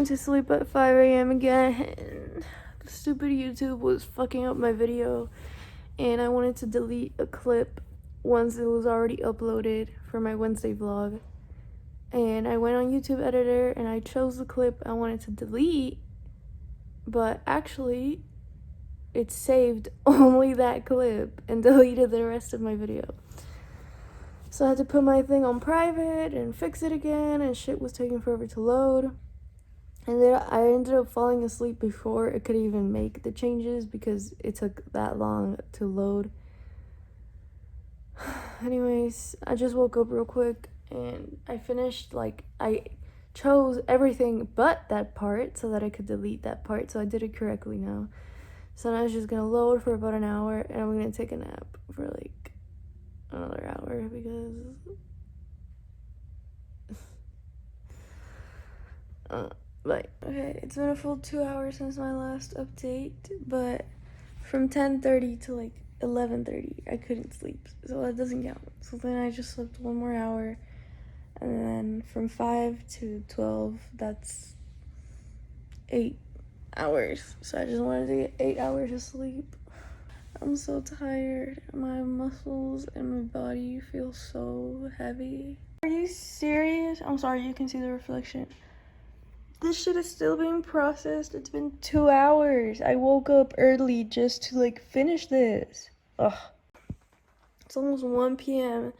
went to sleep at 5 a.m. again. The stupid YouTube was fucking up my video, and I wanted to delete a clip once it was already uploaded for my Wednesday vlog. And I went on YouTube editor and I chose the clip I wanted to delete, but actually it saved only that clip and deleted the rest of my video. So I had to put my thing on private and fix it again, and shit was taking forever to load. And then I ended up falling asleep before it could even make the changes because it took that long to load. Anyways, I just woke up real quick and I finished, like, I chose everything but that part so that I could delete that part, so I did it correctly now. So now it's just gonna load for about an hour and I'm gonna take a nap for like another hour because okay, it's been a full 2 hours since my last update, but from 10:30 to like 11:30 I couldn't sleep, so that doesn't count. So then I just slept 1 more hour, and then from 5 to 12, that's 8 hours. So I just wanted to get 8 hours of sleep. I'm so tired. My muscles and my body feel so heavy. Are you serious? I'm sorry, you can see the reflection. This shit is still being processed. It's been 2 hours. I woke up early just to like finish this. Ugh. It's almost 1 p.m.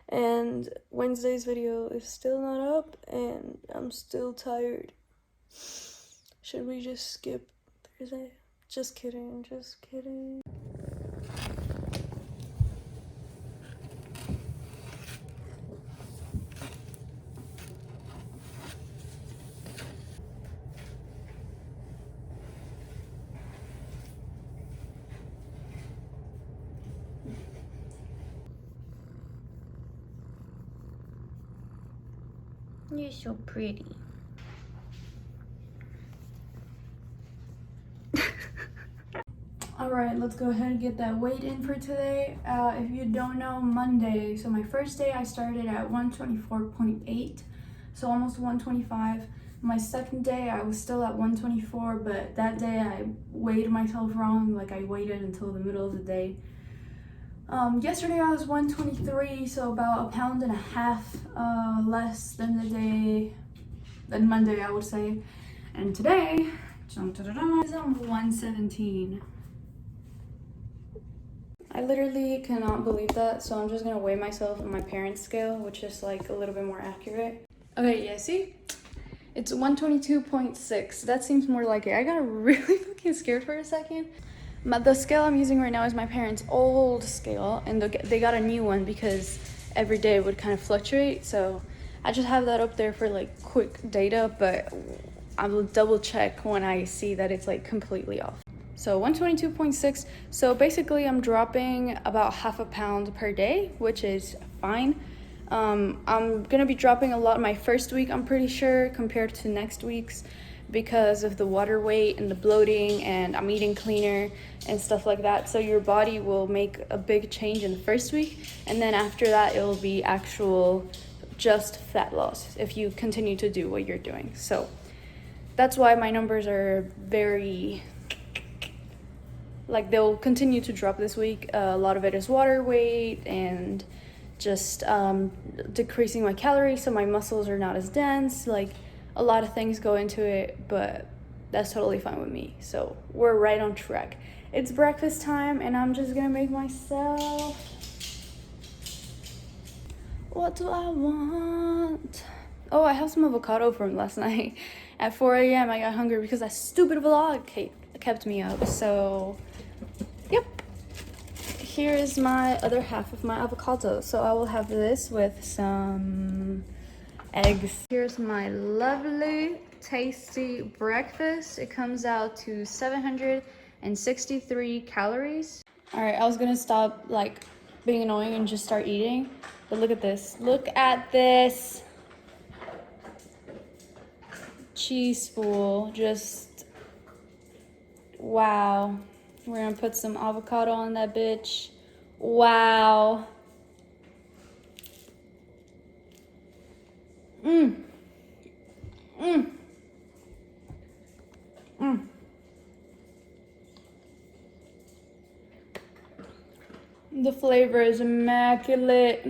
and Wednesday's video is still not up and I'm still tired. Should we just skip Thursday? Just kidding, just kidding. You're so pretty. Alright, let's go ahead and get that weight in for today. If you don't know, Monday, so my first day I started at 124.8, so almost 125. My second day I was still at 124, but that day I weighed myself wrong, like I waited until the middle of the day. Yesterday I was 123, so about 1.5 pounds less than Monday, I would say. And today, I'm 117. I literally cannot believe that, so I'm just gonna weigh myself on my parents' scale, which is like a little bit more accurate. Okay, yeah, see? It's 122.6. That seems more like it. I got really fucking scared for a second. The scale I'm using right now is my parents' old scale, and they got a new one because every day it would kind of fluctuate, so I just have that up there for like quick data, but I will double check when I see that it's like completely off. So 122.6, so basically I'm dropping about 0.5 pound per day, which is fine. I'm gonna be dropping a lot my first week, I'm pretty sure, compared to next week's, because of the water weight and the bloating, and I'm eating cleaner and stuff like that. So your body will make a big change in the first week, and then after that it'll be actual just fat loss if you continue to do what you're doing. So that's why my numbers are very, like, they'll continue to drop this week. A lot of it is water weight and just decreasing my calories so my muscles are not as dense. Like, a lot of things go into it, but that's totally fine with me. So we're right on track. It's breakfast time and I'm just gonna make myself, what do I want? Oh, I have some avocado from last night. At 4 a.m. I got hungry because that stupid vlog kept me up. So yep, here is my other half of my avocado. So I will have this with some eggs. Here's my lovely tasty breakfast. It comes out to 763 calories. All right, I was gonna stop like being annoying and just start eating, but look at this. Look at this cheese spool. Just wow. We're gonna put some avocado on that bitch. Wow. The flavor is immaculate.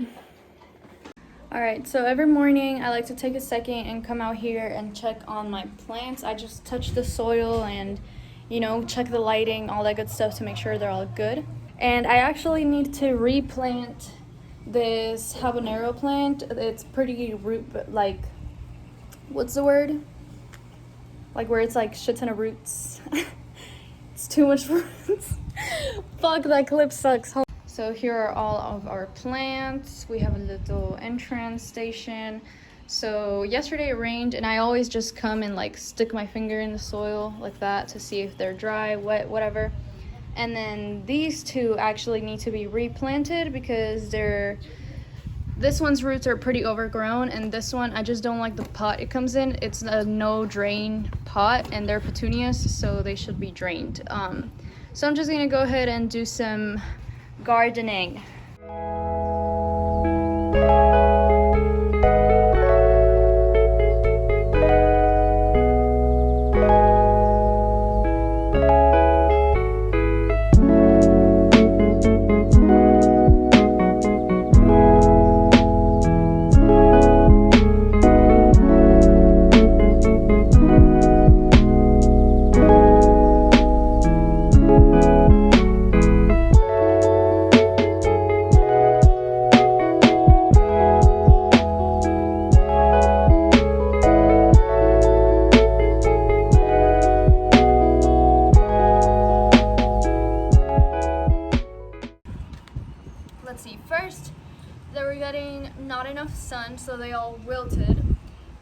All right, so every morning I like to take a second and come out here and check on my plants. I just touch the soil and, you know, check the lighting, all that good stuff to make sure they're all good. And I actually need to replant this habanero plant. It's pretty root, like, what's the word? Like where it's like shit ton of roots. It's too much roots. Fuck, that clip sucks. So here are all of our plants. We have a little entrance station. So yesterday it rained and I always just come and like stick my finger in the soil like that to see if they're dry, wet, whatever. And then these two actually need to be replanted because this one's roots are pretty overgrown, and this one, I just don't like the pot it comes in. It's a no drain pot, and they're petunias, so they should be drained. So I'm just gonna go ahead and do some gardening. Let's see, first they were getting not enough sun, so they all wilted.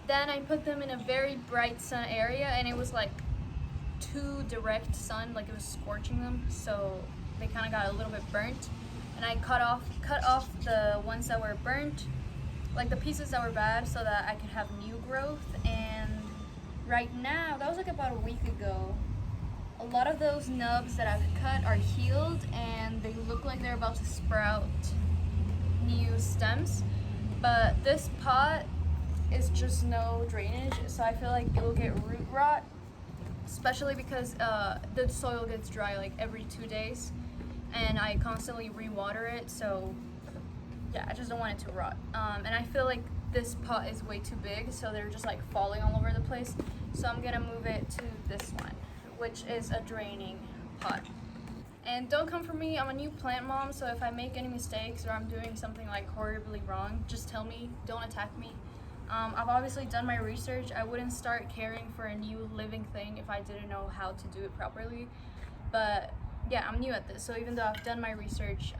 Then I put them in a very bright sun area, and it was like too direct sun, like it was scorching them, so they kind of got a little bit burnt. And I cut off the ones that were burnt, like the pieces that were bad, so that I could have new growth. And right now, that was like about a week ago, a lot of those nubs that I've cut are healed and they look like they're about to sprout new stems. But this pot is just no drainage, so I feel like it will get root rot, especially because the soil gets dry like every 2 days and I constantly re-water it, so yeah, I just don't want it to rot. And I feel like this pot is way too big, so they're just like falling all over the place. So I'm gonna move it to this one, which is a draining pot. And don't come for me, I'm a new plant mom, so if I make any mistakes or I'm doing something like horribly wrong, just tell me, don't attack me. I've obviously done my research. I wouldn't start caring for a new living thing if I didn't know how to do it properly. But yeah, I'm new at this, so even though I've done my research,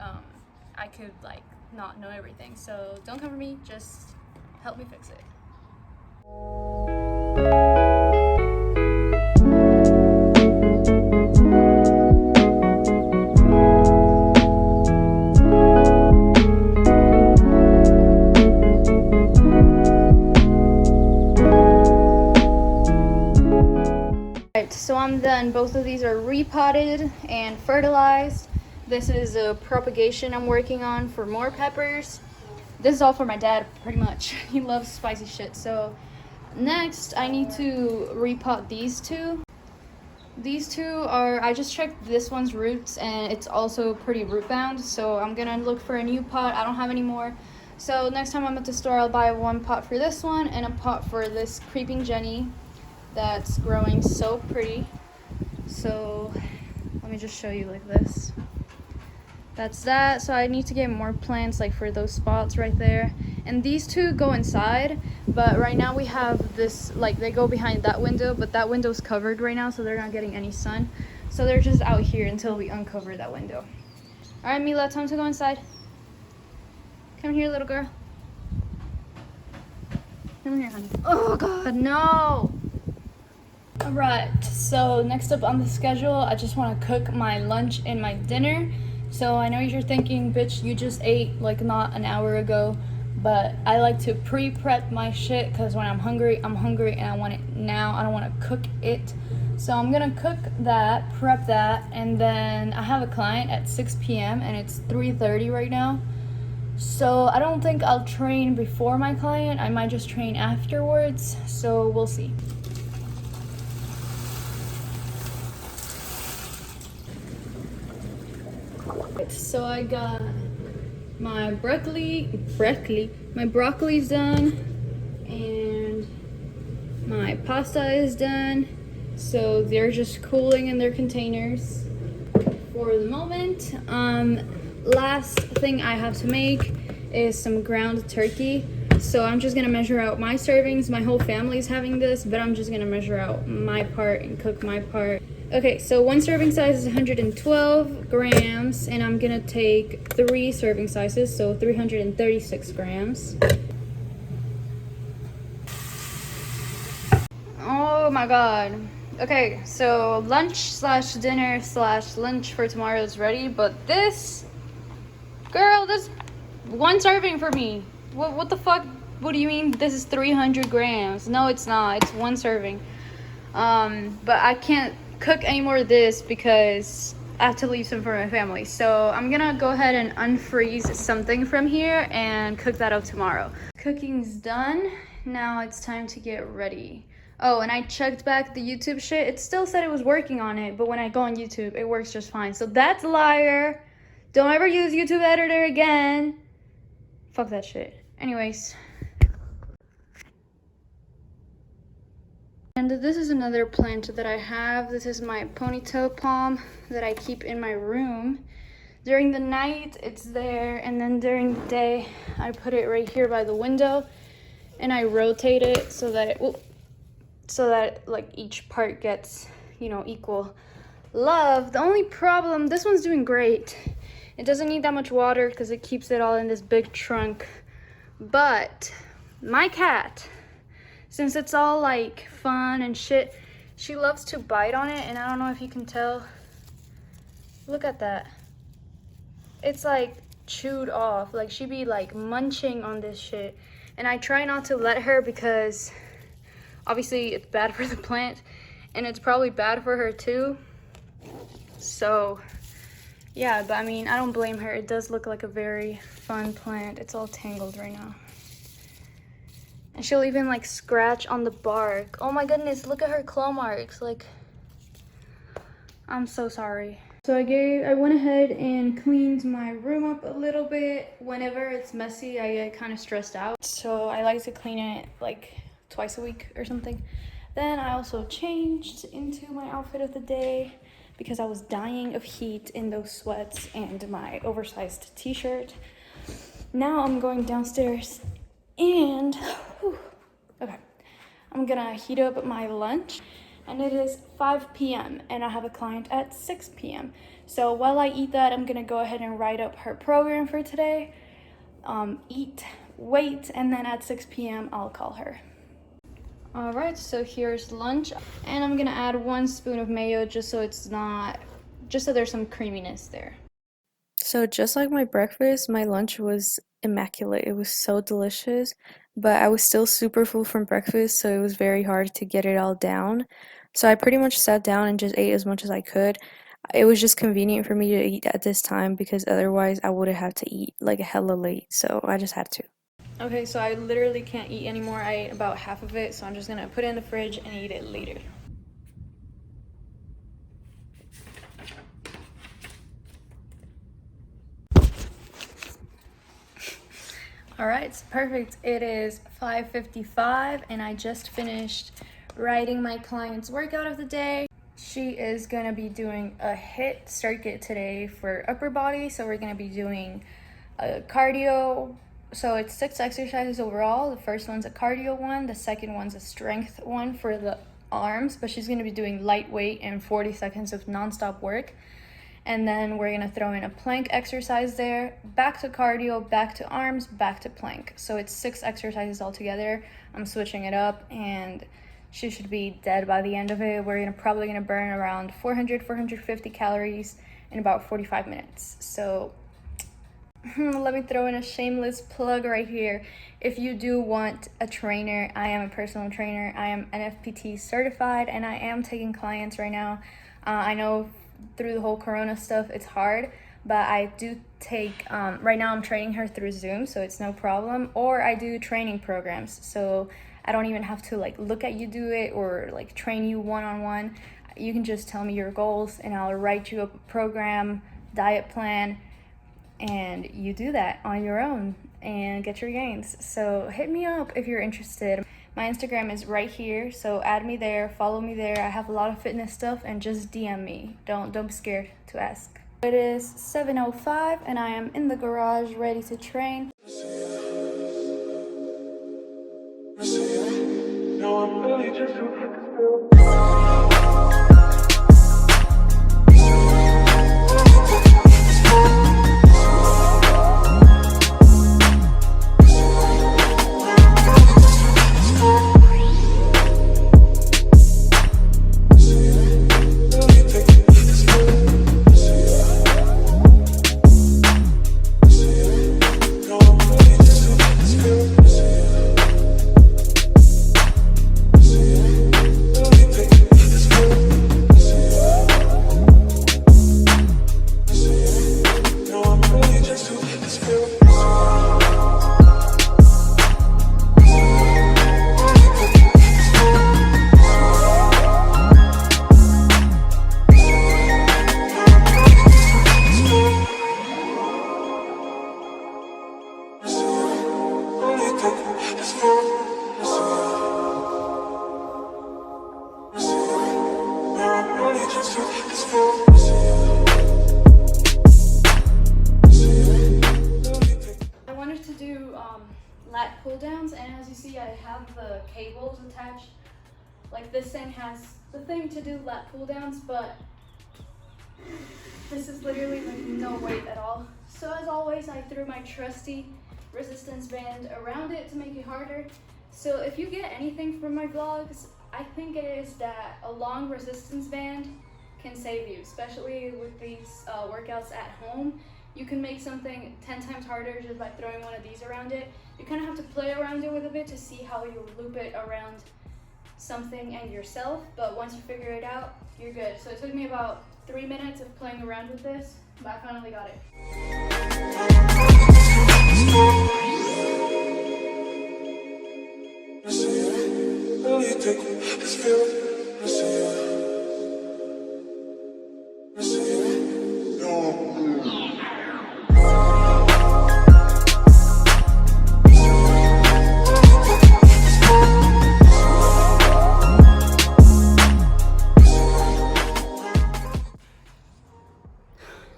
I could like not know everything. So don't come for me, just help me fix it. So I'm done. Both of these are repotted and fertilized. This is a propagation I'm working on for more peppers. This is all for my dad, pretty much. He loves spicy shit. So next I need to repot these two. These two are, I just checked this one's roots and it's also pretty root bound, so I'm gonna look for a new pot. I don't have any more. So next time I'm at the store, I'll buy one pot for this one and a pot for this creeping Jenny that's growing so pretty. So let me just show you like this. That's that. So I need to get more plants like for those spots right there. And these two go inside, but right now we have this, like they go behind that window, but that window's covered right now, so they're not getting any sun. So they're just out here until we uncover that window. All right, Mila, time to go inside. Come here, little girl. Come here, honey. Oh God, no. Alright, so next up on the schedule, I just want to cook my lunch and my dinner. So I know you're thinking, bitch, you just ate like not an hour ago, but I like to pre-prep my shit because when I'm hungry and I want it now. I don't want to cook it. So I'm gonna cook that, prep that, and then I have a client at 6 p.m. and it's 3:30 right now. So I don't think I'll train before my client. I might just train afterwards, so we'll see. So I got My broccoli's done, and my pasta is done. So they're just cooling in their containers for the moment. Last thing I have to make is some ground turkey. So I'm just gonna measure out my servings. My whole family's having this, but I'm just gonna measure out my part and cook my part. Okay, so one serving size is 112 grams, and I'm gonna take 3 serving sizes, so 336 grams. Oh my god. Okay, so lunch slash dinner slash lunch for tomorrow is ready, but this, girl, this one serving for me. What the fuck? What do you mean this is 300 grams? No, it's not. It's one serving. But I can't cook any more of this because I have to leave some for my family. So I'm gonna go ahead and unfreeze something from here and cook that up tomorrow. Cooking's done. Now it's time to get ready. Oh, and I checked back the YouTube shit. It still said it was working on it, but when I go on YouTube, it works just fine. So that's a liar. Don't ever use YouTube editor again. Fuck that shit. Anyways. And this is another plant that I have. This is my ponytail palm that I keep in my room. During the night, it's there, and then during the day, I put it right here by the window, and I rotate it so that like each part gets, you know, equal love. The only problem, this one's doing great. It doesn't need that much water because it keeps it all in this big trunk. But my cat, since it's all like fun and shit, she loves to bite on it, and I don't know if you can tell. Look at that. It's like chewed off. Like she be like munching on this shit. And I try not to let her because obviously it's bad for the plant and it's probably bad for her too. So yeah, but I mean, I don't blame her. It does look like a very fun plant. It's all tangled right now. And she'll even like scratch on the bark. Oh my goodness, look at her claw marks. Like, I'm so sorry. So I went ahead and cleaned my room up a little bit. Whenever it's messy, I get kind of stressed out. So I like to clean it like twice a week or something. Then I also changed into my outfit of the day because I was dying of heat in those sweats and my oversized t-shirt. Now I'm going downstairs and okay, I'm gonna heat up my lunch, and it is 5 p.m. and I have a client at 6 p.m. So while I eat that, I'm gonna go ahead and write up her program for today, eat, wait, and then at 6 p.m. I'll call her. All right, so here's lunch, and I'm gonna add 1 spoon of mayo just so there's some creaminess there. So just like my breakfast, my lunch was immaculate. It was so delicious, but I was still super full from breakfast, so it was very hard to get it all down. So I pretty much sat down and just ate as much as I could. It was just convenient for me to eat at this time because otherwise I would have had to eat like hella late, so I just had to. Okay, so I literally can't eat anymore. I ate about half of it, so I'm just gonna put it in the fridge and eat it later. All right, it's perfect. It is 5:55 and I just finished writing my client's workout of the day. She is gonna be doing a HIIT circuit today for upper body. So we're gonna be doing a cardio. So it's 6 exercises overall. The first one's a cardio one. The second one's a strength one for the arms, but she's gonna be doing lightweight and 40 seconds of nonstop work. And then we're gonna throw in a plank exercise there, back to cardio, back to arms, back to plank. So it's 6 exercises altogether. I'm switching it up and she should be dead by the end of it. We're probably gonna burn around 450 calories in about 45 minutes. So let me throw in a shameless plug right here. If you do want a trainer, I am a personal trainer. I am NFPT certified and I am taking clients right now. I know through the whole corona stuff it's hard, but I do take right now I'm training her through Zoom, so it's no problem, or I do training programs, so I don't even have to like look at you do it or like train you one-on-one. You can just tell me your goals and I'll write you up a program, diet plan, and you do that on your own and get your gains. So hit me up if you're interested. My Instagram is right here, so add me there, follow me there. I have a lot of fitness stuff, and just DM me. Don't be scared to ask. It is 7:05 and I am in the garage ready to train. No, I'm really just I wanted to do lat pull downs, and as you see, I have the cables attached. Like this thing has the thing to do lat pull downs, but this is literally like no weight at all. So as always, I threw my trusty resistance band around it to make it harder. So if you get anything from my vlogs, I think it is that a long resistance band can save you, especially with these workouts at home. You can make something 10 times harder just by throwing one of these around it. You kind of have to play around it with a bit to see how you loop it around something and yourself, but once you figure it out, you're good. So it took me about 3 minutes of playing around with this, but I finally got it.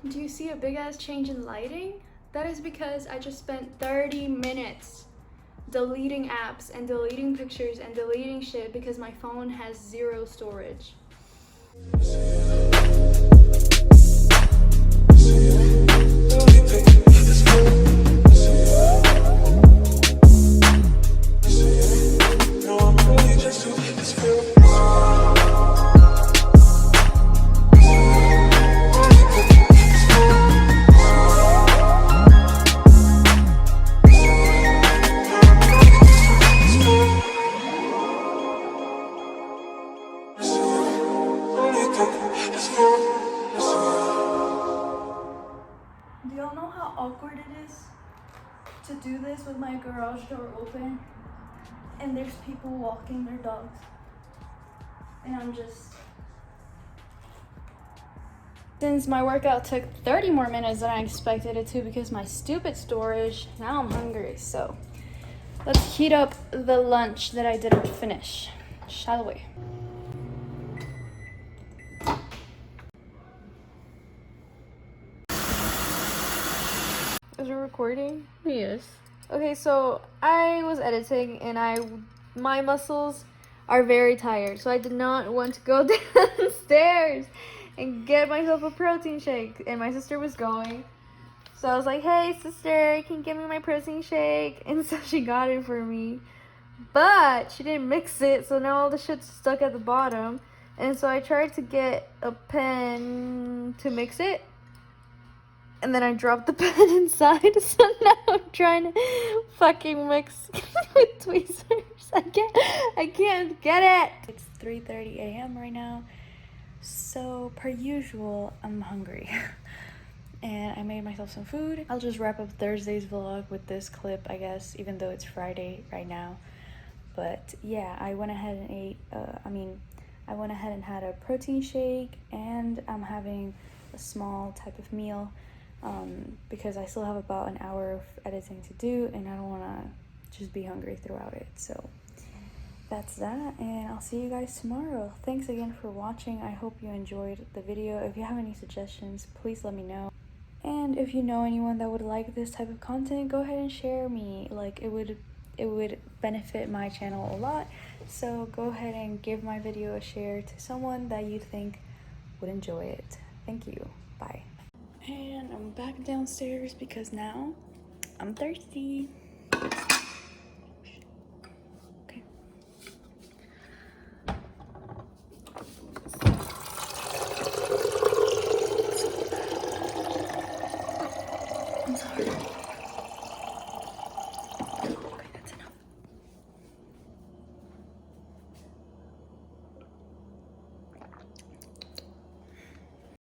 Do you see a big ass change in lighting? That is because I just spent 30 minutes deleting apps and deleting pictures and deleting shit because my phone has 0 storage. Do y'all know how awkward it is to do this with my garage door open and there's people walking their dogs and I'm just... Since my workout took 30 more minutes than I expected it to because my stupid storage, now I'm hungry. So let's heat up the lunch that I didn't finish, shall we? Is it recording? Yes. Okay, so I was editing and my muscles are very tired, so I did not want to go downstairs and get myself a protein shake, and my sister was going. So I was like, hey sister, can you get me my protein shake? And so she got it for me, but she didn't mix it, so now all the shit's stuck at the bottom. And so I tried to get a pen to mix it, and then I dropped the pen inside, so now I'm trying to fucking mix with tweezers. I can't get it. It's 3:30 a.m. right now, so per usual, I'm hungry. And I made myself some food. I'll just wrap up Thursday's vlog with this clip, I guess, even though it's Friday right now. But yeah, I went ahead and ate, I went ahead and had a protein shake, and I'm having a small type of meal. because I still have about an hour of editing to do, and I don't want to just be hungry throughout it. So that's that, and I'll see you guys tomorrow. Thanks again for watching. I hope you enjoyed the video. If you have any suggestions, please let me know. And if you know anyone that would like this type of content, go ahead and share me. Like, it would benefit my channel a lot. So go ahead and give my video a share to someone that you think would enjoy it. Thank you. Bye. And I'm back downstairs because now I'm thirsty.